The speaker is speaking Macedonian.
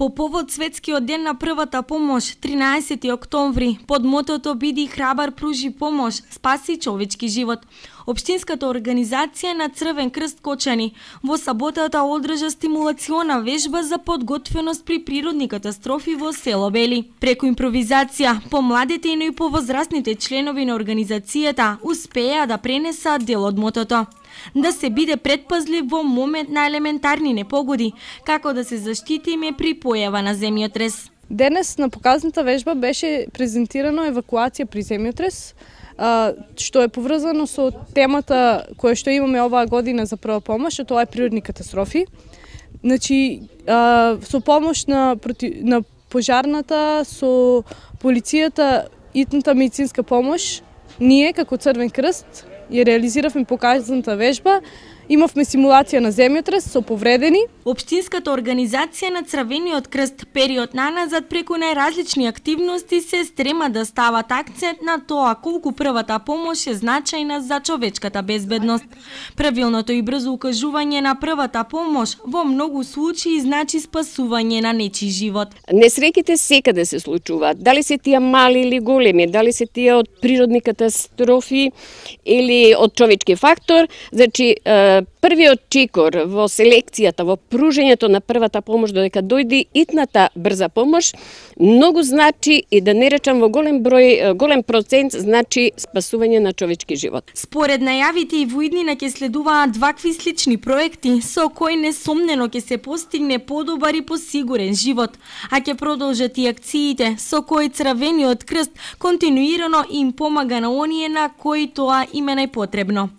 По повод Светскиот ден на првата помош, 13 октомври, под мотото "Биди храбар, пружи помош, спаси човечки живот", Општинската организација на Црвен крст Кочани во саботата одржа стимулациона вежба за подготвеност при природни катастрофи во село Бели. Преку импровизација, помладите и повозрастните членови на организацијата успеа да пренесат дел од мотото. Да се биде предпазлив во момент на елементарни непогоди, како да се заштитиме при појава на земјотрес. Денес на показната вежба беше презентирано евакуација при земјотрес, што е поврзано со темата која што имаме оваа година за прва помош, а тоа е природни катастрофи. Значи, со помош на пожарната, со полицијата, итната медицинска помош, ние како Црвен крст ја реализиравме показната вежба. Имавме симулација на земјотрес со повредени. Општинската организација на Црвениот крст период наназад преку најразлични активности се стрема да стават акцент на тоа колку првата помош е значајна за човечката безбедност. Правилното и брзо укажување на првата помош во многу случаи значи спасување на нечи живот. Несреќите секаде се случуваат, дали се тие мали или големи, дали се тие од природни катастрофи или од човечки фактор. Значи, првиот чекор во селекцијата, во пружењето на првата помош додека дојде итната брза помош, многу значи и да не речам во голем процент значи спасување на човечки живот. Според најавите и во иднина ќе следуваат вакви слични проекти со кои несомнено ќе се постигне подобар и посигурен живот, а ќе продолжат и акциите со кои Црвениот крст континуирано им помага на оние на кои тоа им е најпотребно.